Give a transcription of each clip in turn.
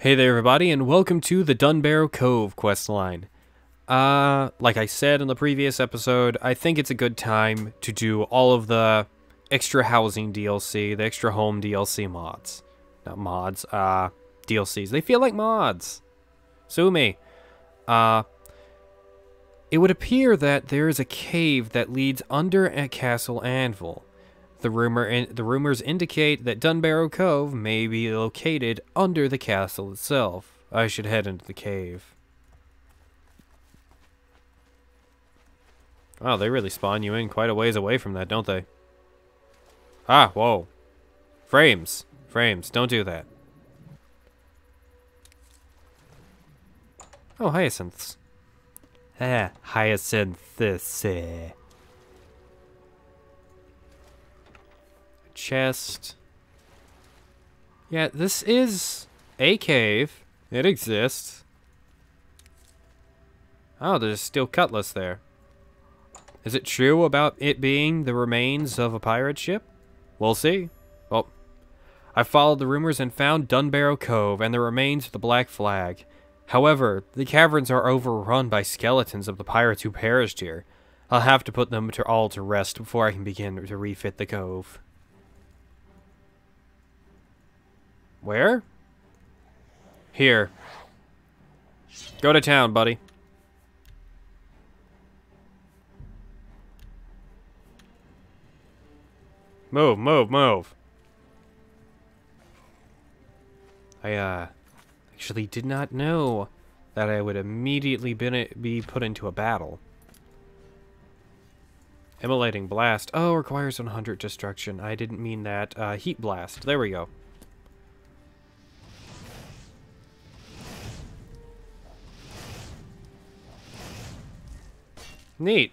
Hey there everybody, and welcome to the Dunbarrow Cove questline. Like I said in the previous episode, I think it's a good time to do all of the extra housing DLC, the extra home DLC mods. Not mods, DLCs. They feel like mods. Sue me. It would appear that there is a cave that leads under a castle anvil. The rumors indicate that Dunbarrow Cove may be located under the castle itself. I should head into the cave. Oh, they really spawn you in quite a ways away from that, don't they? Ah, whoa. Frames. Frames, don't do that. Oh, hyacinths. Ah, hyacinths. Chest. Yeah, this is a cave. It exists. Oh, there's still cutlass there. Is it true about it being the remains of a pirate ship? We'll see. Well, I followed the rumors and found Dunbarrow Cove and the remains of the Black Flag. However, the caverns are overrun by skeletons of the pirates who perished here. I'll have to put them all to rest before I can begin to refit the cove. Where? Here. Go to town, buddy. Move, move, move. I, actually did not know that I would immediately be put into a battle. Immolating blast. Oh, requires 100 destruction. I didn't mean that. Heat blast. There we go. Neat.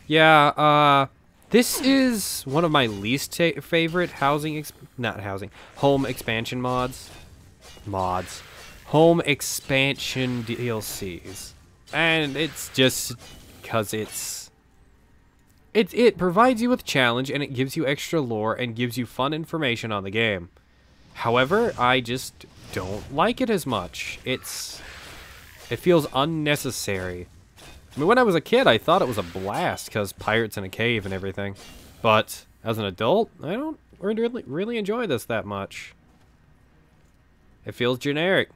Yeah, this is one of my least favorite home expansion mods. Home expansion DLCs. And it's just because it provides you with a challenge and it gives you extra lore and gives you fun information on the game. However, I just don't like it as much. It feels unnecessary. I mean, when I was a kid, I thought it was a blast because pirates in a cave and everything. But as an adult, I don't really enjoy this that much. It feels generic.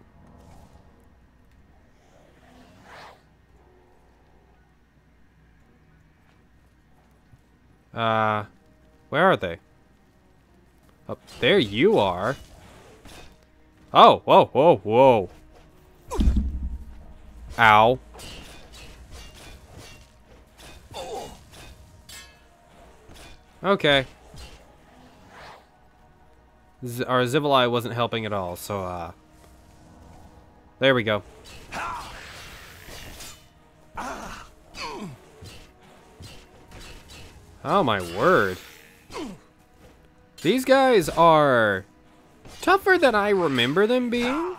Where are they? Oh, there you are. Oh, whoa, whoa, whoa. Ow. Okay. Our Zivili wasn't helping at all, so, there we go. Oh my word. These guys are tougher than I remember them being.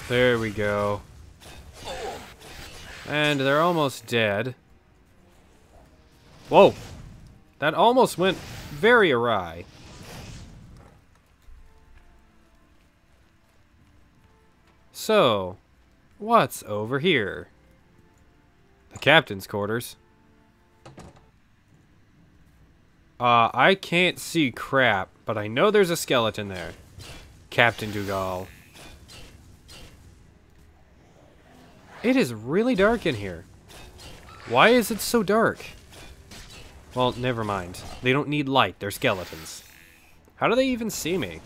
There we go. And they're almost dead. Whoa! That almost went very awry. So, what's over here? The captain's quarters. I can't see crap, but I know there's a skeleton there. Captain Dougal. It is really dark in here. Why is it so dark? Well, never mind. They don't need light. They're skeletons. How do they even see me?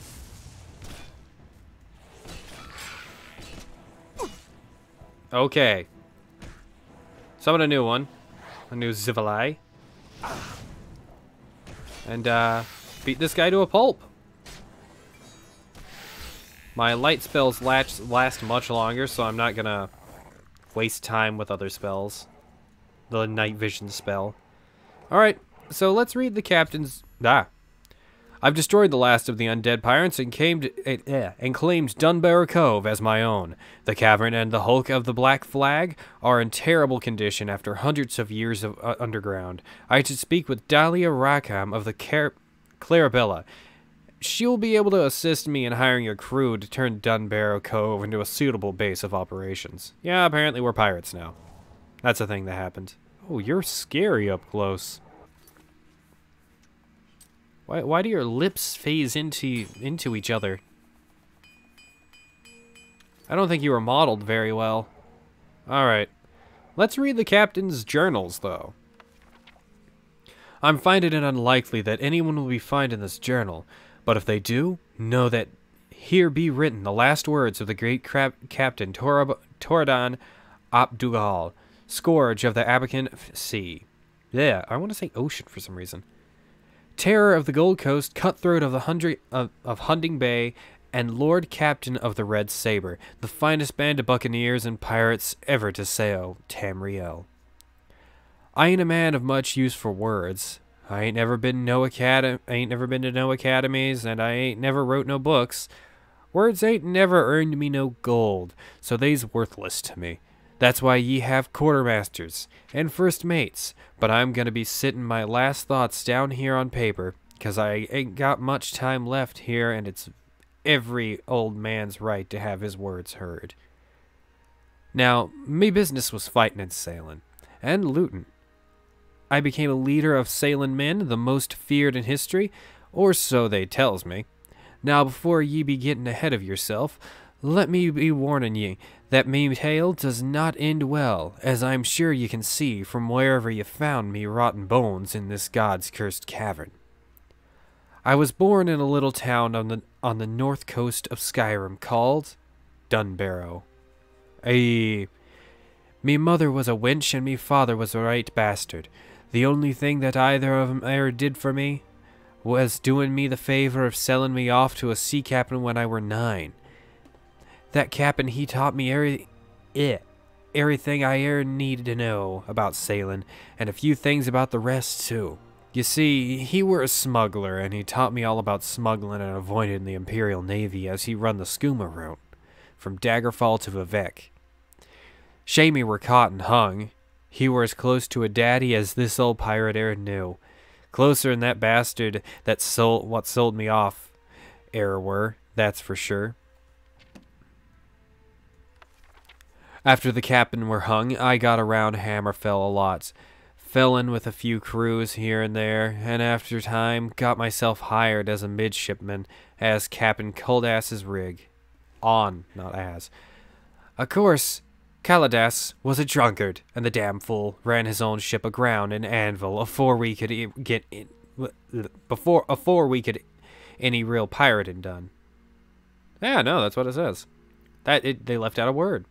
Okay. Summon a new one. A new Zivili. And, beat this guy to a pulp. My light spells last much longer, so I'm not gonna waste time with other spells. The night vision spell. Alright, so let's read the captain's... I've destroyed the last of the undead pirates and claimed Dunbarrow Cove as my own. The cavern and the hulk of the Black Flag are in terrible condition after hundreds of years of underground. I should speak with Dahlia Rackham of the Clarabella. She'll be able to assist me in hiring a crew to turn Dunbarrow Cove into a suitable base of operations. Yeah, apparently we're pirates now. That's a thing that happened. Oh, you're scary up close. Why do your lips phase into each other? I don't think you were modeled very well. Alright. Let's read the captain's journals, though. I'm finding it unlikely that anyone will be found in this journal, but if they do, know that here be written the last words of the great captain Toradan Abdugal, scourge of the Abacan Sea. Yeah, I want to say ocean for some reason. Terror of the Gold Coast, cutthroat of the Hunting Bay, and Lord Captain of the Red Saber, the finest band of buccaneers and pirates ever to sail Tamriel. I ain't a man of much use for words. I ain't never been to no academies, and I ain't never wrote no books. Words ain't never earned me no gold, so they's worthless to me. That's why ye have quartermasters and first mates, but I'm gonna be sitting my last thoughts down here on paper, 'cause I ain't got much time left here, and it's every old man's right to have his words heard. Now, me business was fighting and sailing, and looting. I became a leader of sailing men, the most feared in history, or so they tells me. Now, before ye be getting ahead of yourself, let me be warning ye that me tale does not end well, as I'm sure ye can see from wherever ye found me rotten bones in this God's cursed cavern. I was born in a little town on the north coast of Skyrim called Dunbarrow. Me mother was a wench and me father was a right bastard. The only thing that either of 'em e'er did for me was doing me the favor of selling me off to a sea captain when I were 9. That captain, he taught me everything I e'er needed to know about sailing, and a few things about the rest, too. You see, he were a smuggler, and he taught me all about smuggling and avoiding the Imperial Navy as he run the skooma route, from Daggerfall to Vivek. Shame he were caught and hung. He were as close to a daddy as this old pirate e'er knew. Closer than that bastard that sold me off e'er were, that's for sure. After the captain were hung, I got around Hammerfell a lot. Fell in with a few crews here and there, and after time got myself hired as a midshipman as Captain Culdass's rig. On, not as. Of course, Caladas was a drunkard, and the damn fool ran his own ship aground in Anvil afore we could any real pirating done. Yeah, no, that's what it says. They left out a word.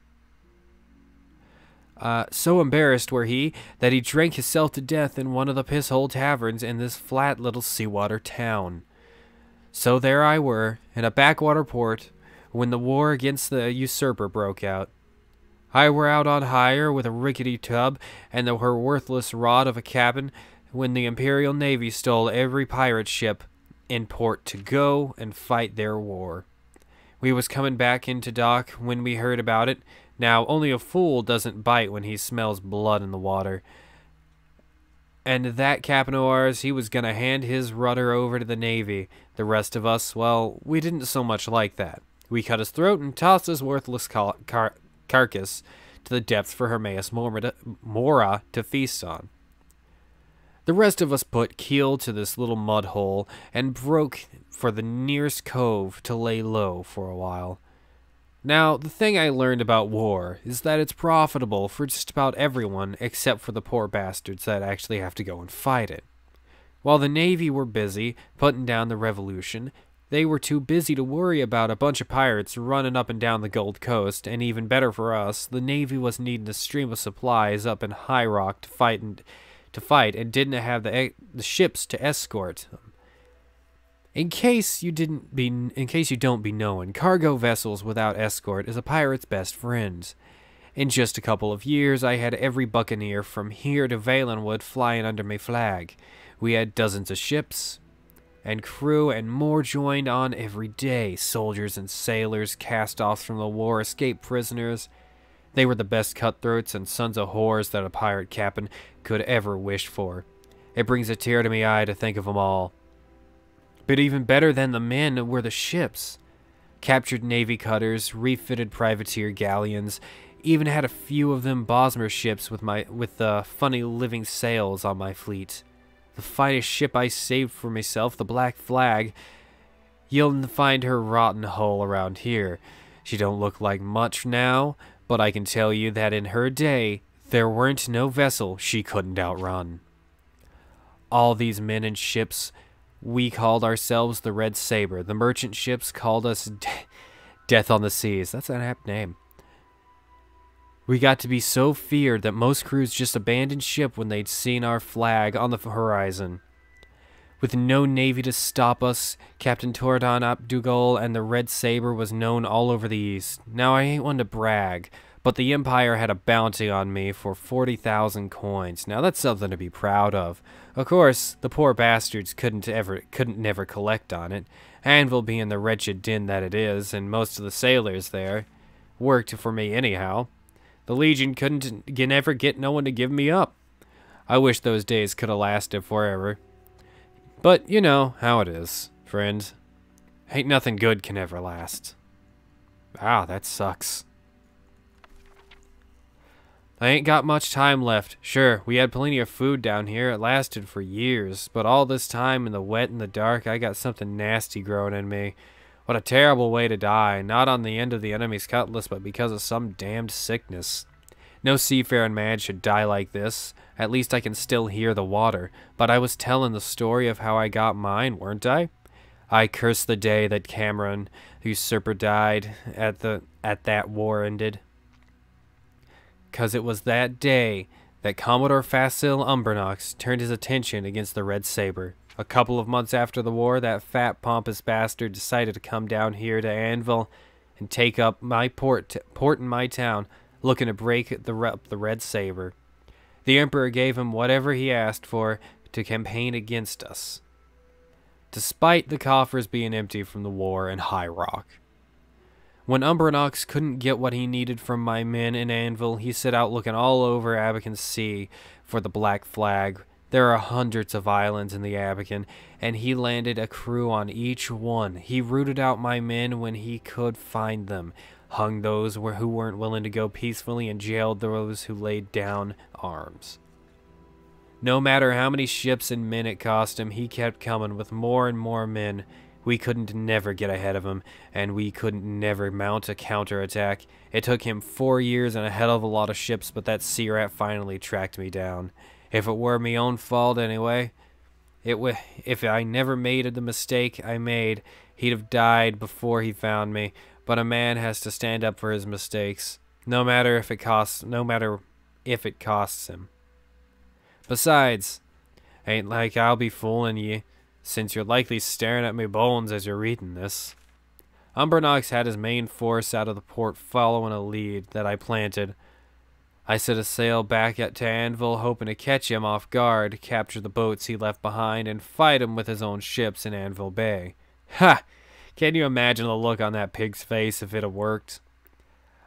So embarrassed were he that he drank himself to death in one of the piss-hole taverns in this flat little seawater town. So there I were, in a backwater port, when the war against the usurper broke out. I were out on hire with a rickety tub and her worthless rod of a cabin when the Imperial Navy stole every pirate ship in port to go and fight their war. We was coming back into dock when we heard about it. Now, only a fool doesn't bite when he smells blood in the water. And that captain of ours, he was going to hand his rudder over to the Navy. The rest of us, well, we didn't so much like that. We cut his throat and tossed his worthless carcass to the depths for Hermaeus Mora to feast on. The rest of us put keel to this little mud hole and broke for the nearest cove to lay low for a while. Now, the thing I learned about war is that it's profitable for just about everyone except for the poor bastards that actually have to go and fight it. While the Navy were busy putting down the revolution, they were too busy to worry about a bunch of pirates running up and down the Gold Coast, and even better for us, the Navy was needing a stream of supplies up in High Rock to fight and didn't have the ships to escort them. In case you don't be knowing, cargo vessels without escort is a pirate's best friend. In just a couple of years, I had every buccaneer from here to Valenwood flying under my flag. We had dozens of ships. and crew and more joined on every day. Soldiers and sailors, cast-offs from the war, escaped prisoners. They were the best cutthroats and sons of whores that a pirate captain could ever wish for. It brings a tear to my eye to think of them all. But even better than the men were the ships. Captured navy cutters, refitted privateer galleons, even had a few of them Bosmer ships with the funny living sails on my fleet. The finest ship I saved for myself, the Black Flag. You'll find her rotten hull around here. She don't look like much now, but I can tell you that in her day, there weren't no vessel she couldn't outrun. All these men and ships, we called ourselves the Red Saber. The merchant ships called us Death on the Seas. That's an apt name. We got to be so feared that most crews just abandoned ship when they'd seen our flag on the horizon. With no navy to stop us, Captain Tordan Abdugul and the Red Saber was known all over the East. Now, I ain't one to brag, but the Empire had a bounty on me for 40,000 coins. Now, that's something to be proud of. Of course, the poor bastards couldn't never collect on it. Anvil being the wretched din that it is, and most of the sailors there worked for me anyhow. The Legion couldn't never get no one to give me up. I wish those days could have lasted forever. But you know how it is, friend. Ain't nothing good can ever last. Ah, that sucks. I ain't got much time left. Sure, we had plenty of food down here. It lasted for years. But all this time in the wet and the dark, I got something nasty growing in me. What a terrible way to die. Not on the end of the enemy's cutlass, but because of some damned sickness. No seafaring man should die like this. At least I can still hear the water. But I was telling the story of how I got mine, weren't I? I cursed the day that Cameron, usurper, died at that war ended. 'Cause it was that day that Commodore Facile Umbernox turned his attention against the Red Saber. A couple of months after the war, that fat, pompous bastard decided to come down here to Anvil and take up my port in my town, looking to break the Red Saber. The Emperor gave him whatever he asked for to campaign against us, despite the coffers being empty from the war in High Rock. When Umbernox couldn't get what he needed from my men in Anvil, he set out looking all over Abacan Sea for the Black Flag. There are hundreds of islands in the Abacan, and he landed a crew on each one. He rooted out my men when he could find them, hung those who weren't willing to go peacefully, and jailed those who laid down arms. No matter how many ships and men it cost him, he kept coming with more and more men. We couldn't never get ahead of him, and we couldn't never mount a counterattack. It took him 4 years and a hell of a lot of ships, but that sea rat finally tracked me down. If it were me own fault anyway, if I never made the mistake I made, he'd have died before he found me. But a man has to stand up for his mistakes, no matter if it costs him. Besides, ain't like I'll be fooling ye, since you're likely staring at me bones as you're reading this. Umbernox had his main force out of the port following a lead that I planted. I set a sail back to Anvil, hoping to catch him off guard, capture the boats he left behind, and fight him with his own ships in Anvil Bay. Ha! Can you imagine the look on that pig's face if it had worked?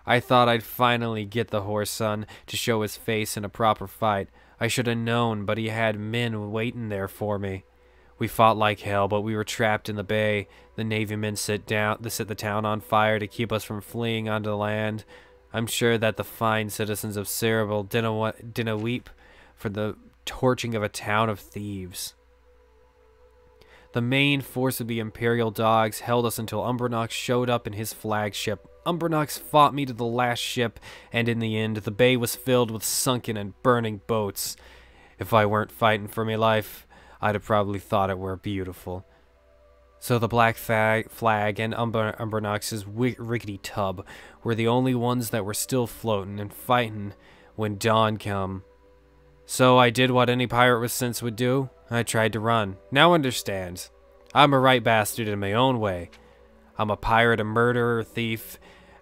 I thought I'd finally get the horse son to show his face in a proper fight. I should have known, but he had men waiting there for me. We fought like hell, but we were trapped in the bay. The Navy men set the town on fire to keep us from fleeing onto the land. I'm sure that the fine citizens of Cerebral didn't weep for the torching of a town of thieves. The main force of the Imperial Dogs held us until Umbernox showed up in his flagship. Umbernox fought me to the last ship, and in the end, the bay was filled with sunken and burning boats. If I weren't fighting for my life, I'd have probably thought it were beautiful. So the Black Flag and Umbernox's rickety tub were the only ones that were still floating and fighting when dawn come. So I did what any pirate with sense would do. I tried to run. Now understand, I'm a right bastard in my own way. I'm a pirate, a murderer, a thief,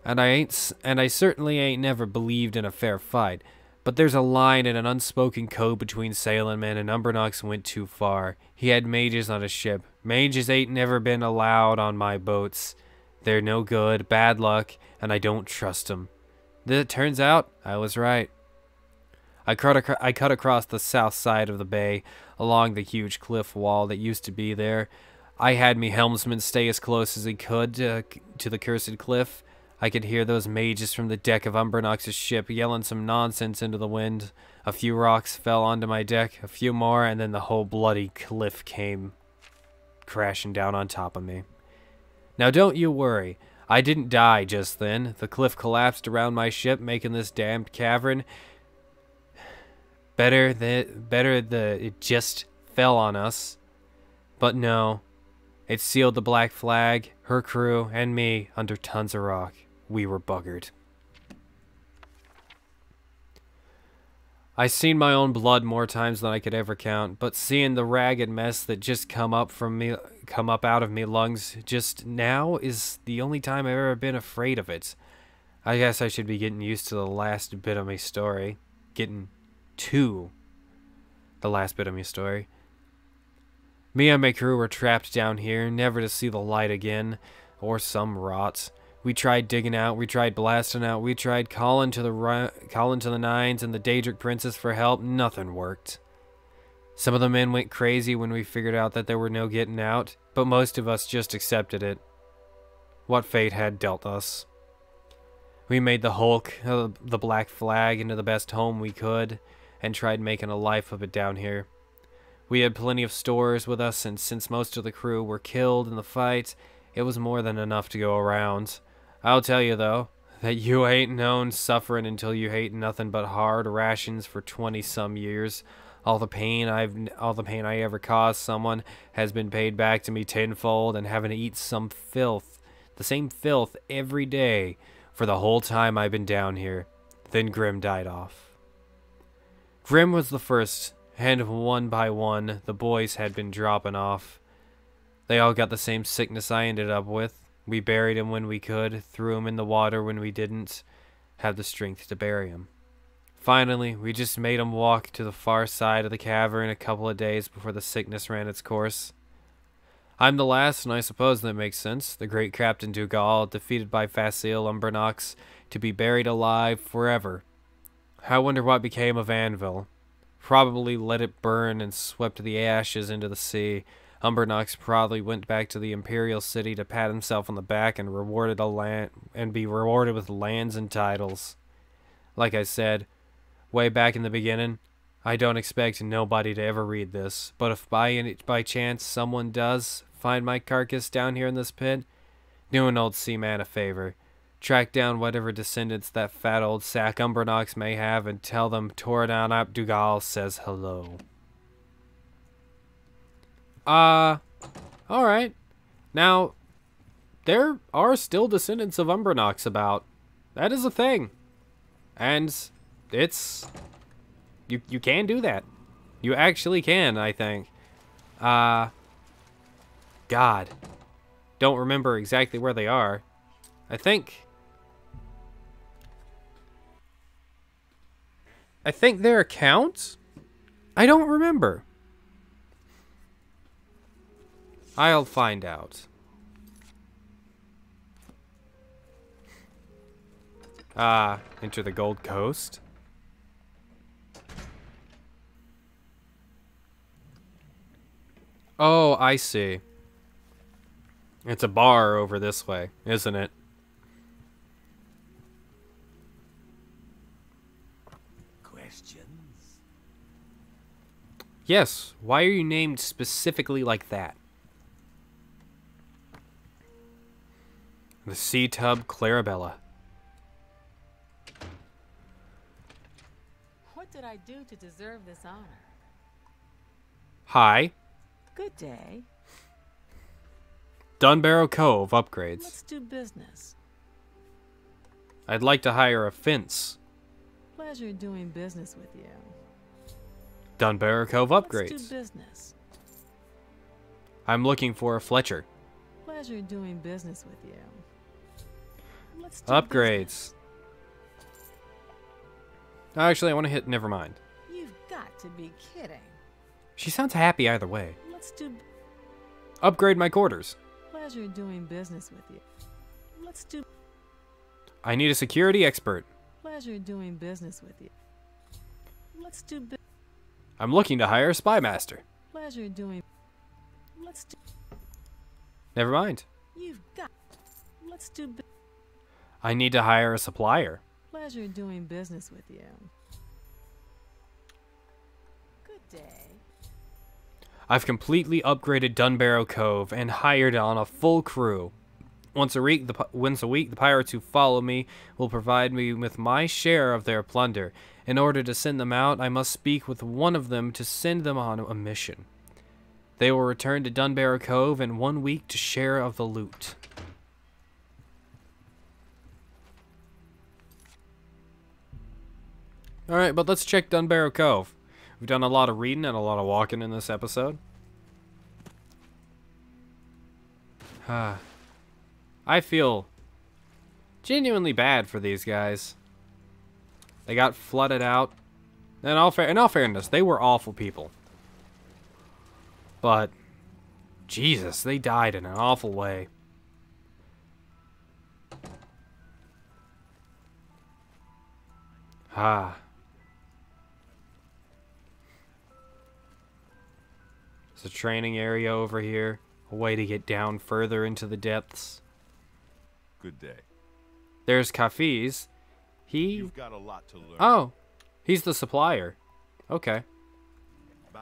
and I certainly ain't never believed in a fair fight. But there's a line and an unspoken code between sailormen, and Umbernox went too far. He had mages on his ship. Mages ain't never been allowed on my boats. They're no good, bad luck, and I don't trust 'em. It turns out I was right. I cut across the south side of the bay, along the huge cliff wall that used to be there. I had me helmsman stay as close as he could to the cursed cliff. I could hear those mages from the deck of Umbernox's ship yelling some nonsense into the wind. A few rocks fell onto my deck, a few more, and then the whole bloody cliff came crashing down on top of me. Now don't you worry. I didn't die just then. The cliff collapsed around my ship, making this damned cavern it just fell on us. But no, it sealed the Black Flag, her crew, and me under tons of rock. We were buggered. I seen my own blood more times than I could ever count, but seeing the ragged mess that just come up out of me lungs just now is the only time I've ever been afraid of it. I guess I should be getting used to the last bit of my story. Getting to the last bit of my story. Me and my crew were trapped down here, never to see the light again, or some rot. We tried digging out, we tried blasting out, we tried calling to the Nines and the Daedric Princess for help. Nothing worked. Some of the men went crazy when we figured out that there were no getting out, but most of us just accepted it. What fate had dealt us. We made the hulk, the Black Flag, into the best home we could, and tried making a life of it down here. We had plenty of stores with us, and since most of the crew were killed in the fight, it was more than enough to go around. I'll tell you, though, that you ain't known suffering until you hate nothing but hard rations for 20-some years. All the pain I ever caused someone has been paid back to me tenfold, and having to eat some filth, the same filth every day, for the whole time I've been down here. Then Grim died off. Grim was the first, and one by one, the boys had been dropping off. They all got the same sickness I ended up with. We buried him when we could, threw him in the water when we didn't have the strength to bury him. Finally, we just made him walk to the far side of the cavern a couple of days before the sickness ran its course. I'm the last, and I suppose that makes sense. The great Captain Dougal, defeated by Facile Umbernox, to be buried alive forever. I wonder what became of Anvil. Probably let it burn and swept the ashes into the sea. Umbernox probably went back to the Imperial City to pat himself on the back and be rewarded with lands and titles. Like I said, way back in the beginning, I don't expect nobody to ever read this, but if by chance someone does find my carcass down here in this pit, do an old seaman a favor. Track down whatever descendants that fat old sack Umbernox may have and tell them Toradon ap Dougal says hello. Alright. Now, there are still descendants of Umbernox about. That is a thing. And it's... You can do that. You actually can, I think. God. Don't remember exactly where they are. I think their accounts? I don't remember. I'll find out. Enter the Gold Coast. Oh, I see. It's a bar over this way, isn't it? Questions? Yes. Why are you named specifically like that? The Sea Tub Clarabella. What did I do to deserve this honor? Hi. Good day. Dunbarrow Cove upgrades. Let's do business. I'd like to hire a fence. Pleasure doing business with you. Dunbarrow Cove upgrades. Let's do business. I'm looking for a Fletcher. Pleasure doing business with you. Let's do Upgrades. business. Actually, I want to hit never mind. You've got to be kidding. She sounds happy either way. Let's do... Upgrade my quarters. Pleasure doing business with you. Let's do... I need a security expert. Pleasure doing business with you. Let's do... I'm looking to hire a spy master. Pleasure doing... Let's do... Never mind. You've got... Let's do... I need to hire a supplier. Pleasure doing business with you. Good day. I've completely upgraded Dunbarrow Cove and hired on a full crew. Once a week, the pirates who follow me will provide me with my share of their plunder. In order to send them out, I must speak with one of them to send them on a mission. They will return to Dunbarrow Cove in 1 week to share of the loot. Alright, but let's check Dunbarrow Cove. We've done a lot of reading and a lot of walking in this episode. I feel genuinely bad for these guys. They got flooded out. In all fairness, they were awful people. But, Jesus, they died in an awful way. There's a training area over here. A way to get down further into the depths. Good day. There's Kafiz. You've got a lot to learn. Oh, he's the supplier. Okay. Bye.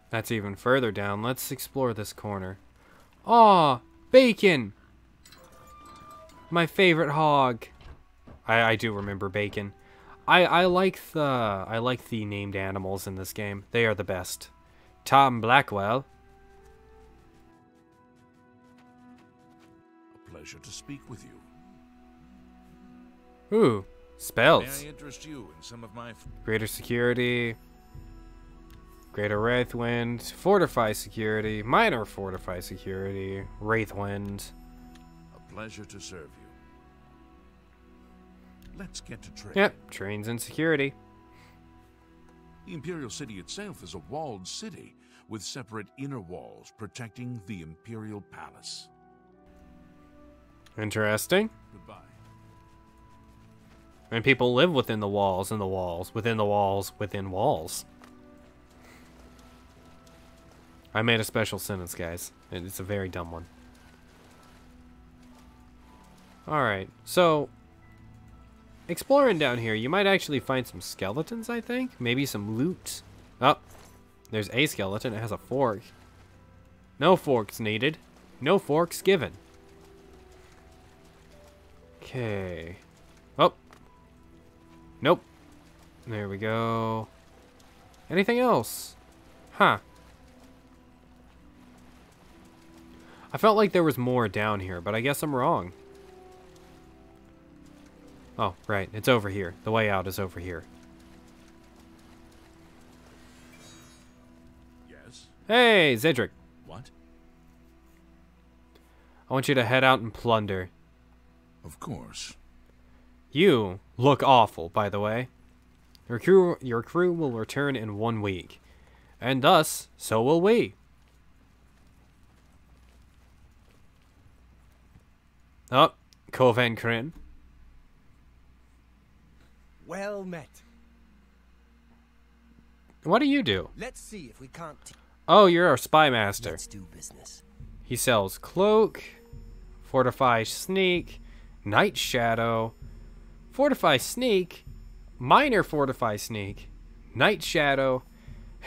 That's even further down. Let's explore this corner. Aw, bacon! My favorite hog. I do remember bacon. I like the named animals in this game. They are the best. Tom Blackwell. A pleasure to speak with you. Ooh, spells. May I interest you in some of my... Greater security. Greater Wraithwind. Fortify security. Minor fortify security. Wraithwind. A pleasure to serve you. Let's get to trade. Yep, trains and security. The Imperial City itself is a walled city with separate inner walls protecting the Imperial Palace. Interesting. Goodbye. And people live within the walls and the walls, within the walls, within walls. I made a special sentence, guys. And it's a very dumb one. Alright, so... exploring down here, you might actually find some skeletons, I think. Maybe some loot. Oh, there's a skeleton. It has a fork. No forks needed. No forks given. Okay. Oh. Nope. There we go. Anything else? Huh. I felt like there was more down here, but I guess I'm wrong. Oh, right. It's over here. The way out is over here. Yes? Hey, Zedric. What? I want you to head out and plunder. Of course. You look awful, by the way. Your crew will return in 1 week. And thus, so will we. Oh, Cove and Kryn. Well met. What do you do? Let's see if we can't... Oh, you're our spy master. Let's do business. He sells cloak, fortify sneak, night shadow, fortify sneak, minor fortify sneak, night shadow,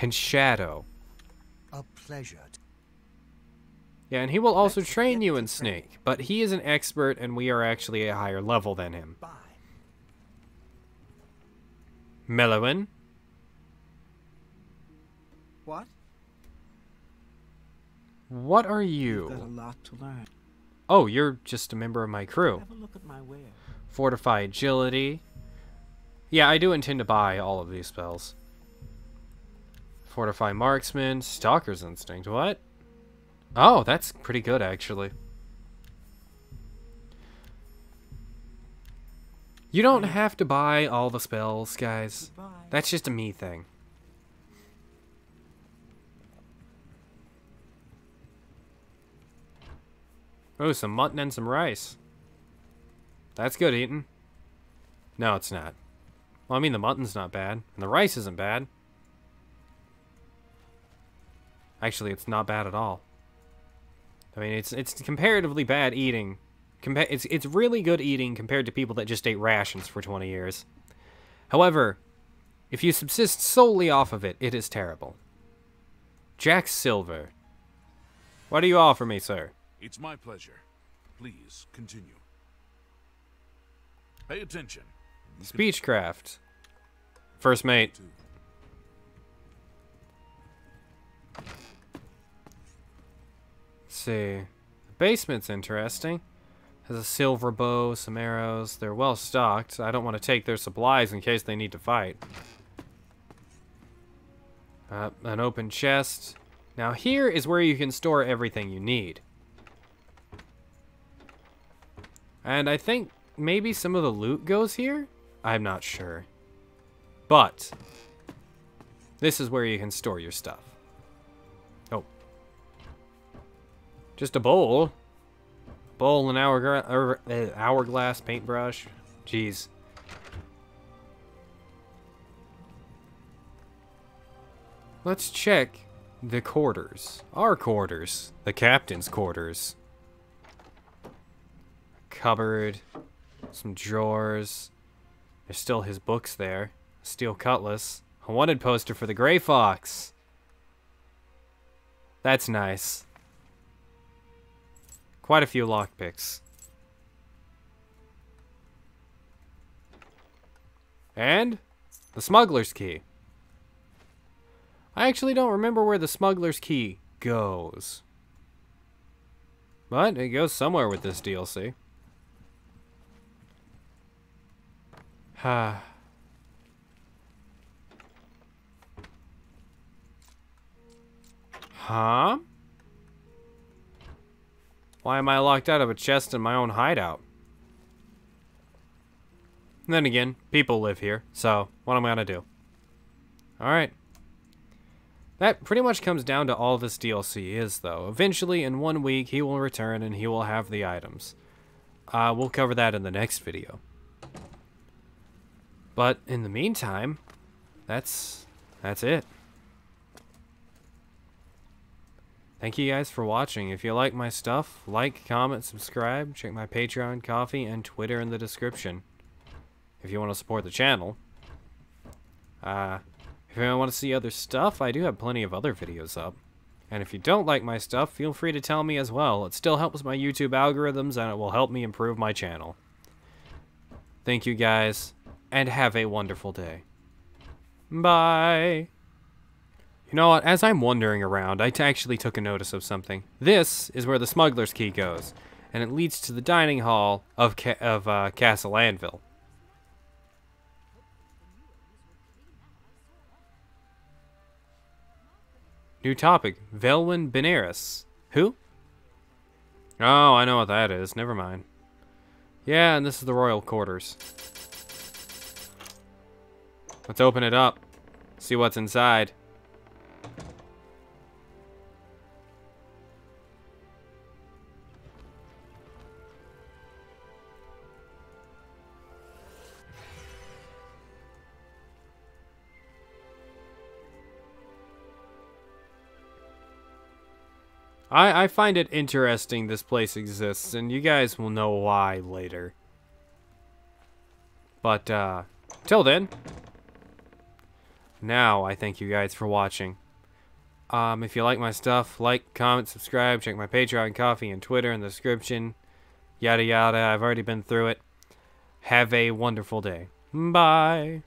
and shadow. A pleasure. Yeah, and he will also Let's train get you to in training. sneak, but he is an expert and we are actually a higher level than him. Bye. Mehrunes. What? What are You've got a you? lot to learn. Oh, you're just a member of my crew. Have a look at my wares. Fortify agility. Yeah, I do intend to buy all of these spells. Fortify marksman, stalker's instinct. What? Oh, that's pretty good actually. You don't have to buy all the spells, guys. Goodbye. That's just a me thing. Oh, some mutton and some rice. That's good eating. No, it's not. Well, I mean, the mutton's not bad, and the rice isn't bad. Actually, it's not bad at all. I mean, it's comparatively bad eating. It's really good eating compared to people that just ate rations for 20 years. However, if you subsist solely off of it, it is terrible. Jack Silver. What do you offer me, sir? It's my pleasure. Please continue. Pay attention. Speechcraft. First mate. Let's see. The basement's interesting. Has a silver bow, some arrows. They're well stocked. I don't want to take their supplies in case they need to fight. An open chest. Now here is where you can store everything you need. And I think maybe some of the loot goes here? I'm not sure. But this is where you can store your stuff. Oh. Just a bowl. Bowl and hourglass paintbrush. Jeez. Let's check the quarters. Our quarters. The captain's quarters. Cupboard. Some drawers. There's still his books there. Steel cutlass. A wanted poster for the Grey Fox. That's nice. Quite a few lockpicks. And the smuggler's key. I actually don't remember where the smuggler's key goes. But it goes somewhere with this DLC. Huh. Why am I locked out of a chest in my own hideout? And then again, people live here, so what am I gonna do? Alright. That pretty much comes down to all this DLC is, though. Eventually, in 1 week, he will return and he will have the items. We'll cover that in the next video. But in the meantime, that's it. Thank you guys for watching. If you like my stuff, like, comment, subscribe. Check my Patreon, Coffee, and Twitter in the description. If you want to support the channel. If you want to see other stuff, I do have plenty of other videos up. And if you don't like my stuff, feel free to tell me as well. It still helps my YouTube algorithms, and it will help me improve my channel. Thank you guys, and have a wonderful day. Bye! You know what, as I'm wandering around, I actually took a notice of something. This is where the smuggler's key goes, and it leads to the dining hall of Castle Anvil. New topic, Velwyn Benares. Who? Oh, I know what that is, never mind. Yeah, and this is the royal quarters. Let's open it up, see what's inside. I find it interesting this place exists, and you guys will know why later. But, till then, now I thank you guys for watching. If you like my stuff, like, comment, subscribe, check my Patreon, Coffee, and Twitter in the description. Yada yada, I've already been through it. Have a wonderful day. Bye.